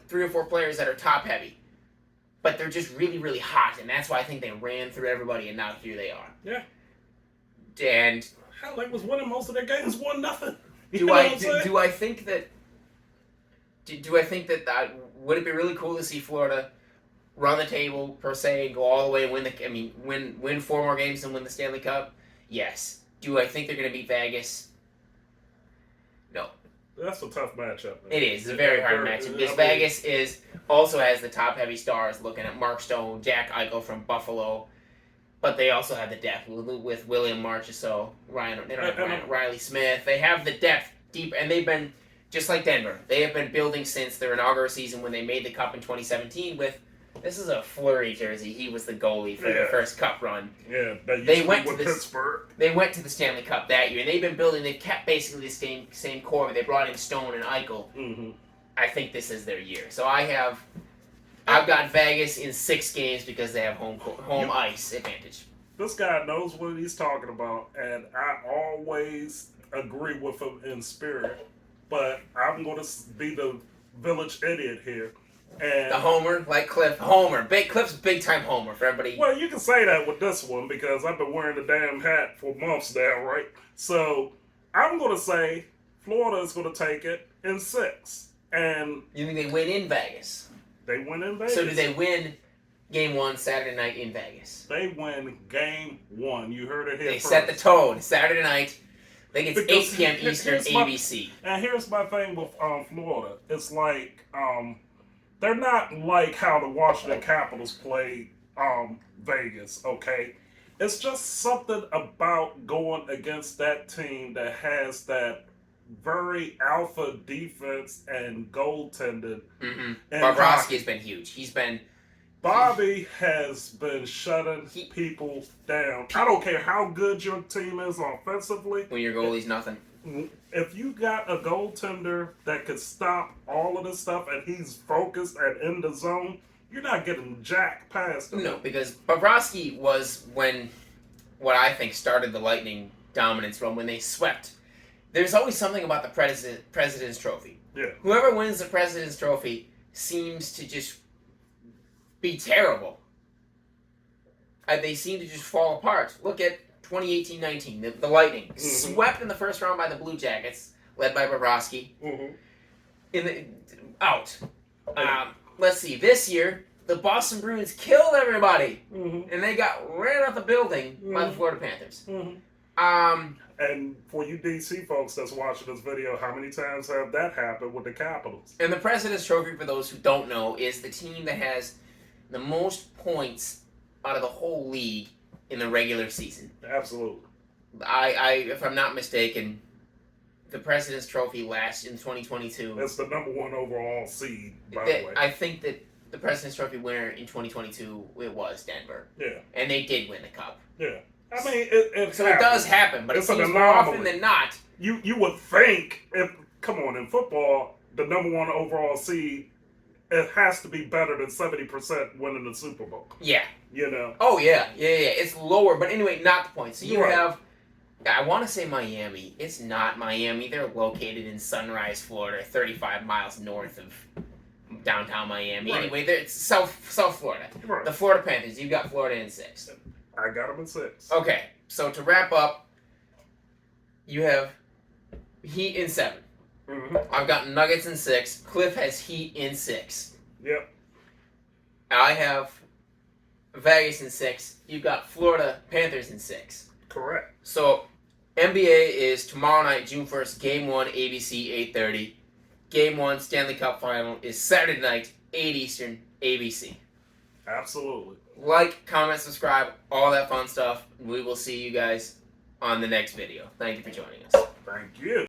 3 or 4 players that are top heavy, but they're just really, really hot, and that's why I think they ran through everybody, and now here they are. Yeah. And hell, they was winning most of their games 1-0. Do I think that would it be really cool to see Florida run the table per se and go all the way and win 4 more games and win the Stanley Cup? Yes. Do I think they're going to beat Vegas? No. That's a tough matchup. Man. It is. It's a very hard matchup because Vegas also has the top heavy stars looking at Mark Stone, Jack Eichel from Buffalo, but they also have the depth with William Marchessault, Riley Smith. They have the depth deep, and they've been just like Denver. They have been building since their inaugural season when they made the Cup in 2017 with. This is a Fleury jersey. He was the goalie for their first Cup run. Yeah, they went to Pittsburgh. They went to the Stanley Cup that year, and they've been building. They've kept basically the same core. But they brought in Stone and Eichel. Mm-hmm. I think this is their year. So I've got Vegas in 6 games because they have home ice advantage. This guy knows what he's talking about, and I always agree with him in spirit. But I'm going to be the village idiot here. And the homer, like Cliff. Homer. Cliff's big-time homer for everybody. Well, you can say that with this one because I've been wearing the damn hat for months now, right? So I'm going to say Florida is going to take it in 6. And you think they win in Vegas? They win in Vegas. So do they win Game 1 Saturday night in Vegas? They win Game 1. You heard it here They first. set the tone Saturday night. I think it's 8 p.m. Eastern, ABC. And here's my thing with Florida. It's like they're not like how the Washington Capitals played Vegas, okay? It's just something about going against that team that has that very alpha defense and goaltending. Mm-hmm. Bobrovsky has been huge. Bobby has been shutting people down. I don't care how good your team is offensively. When your goalie's nothing. If you got a goaltender that could stop all of this stuff and he's focused and in the zone, you're not getting jack past him. No, because Bobrovsky was what I think started the Lightning dominance run when they swept. There's always something about the President's Trophy. Yeah. Whoever wins the President's Trophy seems to just be terrible. They seem to just fall apart. Look at 2018-19, the Lightning swept in the first round by the Blue Jackets, led by Bobrovsky. Out. Let's see. This year, the Boston Bruins killed everybody, and they got ran out the building by the Florida Panthers. And for you DC folks that's watching this video, how many times have that happened with the Capitals? And the President's Trophy, for those who don't know, is the team that has the most points out of the whole league in the regular season. Absolutely. If I'm not mistaken, the President's Trophy last in 2022. That's the number 1 overall seed, by the way. I think that the President's Trophy winner in 2022, it was Denver. Yeah. And they did win the Cup. Yeah. I mean, it does happen, but it seems more often than not. You would think, come on, in football, the number 1 overall seed, it has to be better than 70% winning the Super Bowl. Yeah. You know? Oh, yeah. It's lower, but anyway, not the point. So you have, I want to say Miami. It's not Miami. They're located in Sunrise, Florida, 35 miles north of downtown Miami. Right. Anyway, it's South Florida. Right. The Florida Panthers. You've got Florida in 6. I got them in 6. Okay, so to wrap up, you have Heat in 7. I've got Nuggets in 6. Cliff has Heat in 6. Yep. I have Vegas in 6. You've got Florida Panthers in 6. Correct. So NBA is tomorrow night, June 1st, Game 1, ABC, 8:30. Game 1, Stanley Cup Final, is Saturday night, 8 Eastern, ABC. Absolutely. Like, comment, subscribe, all that fun stuff. We will see you guys on the next video. Thank you for joining us. Thank you.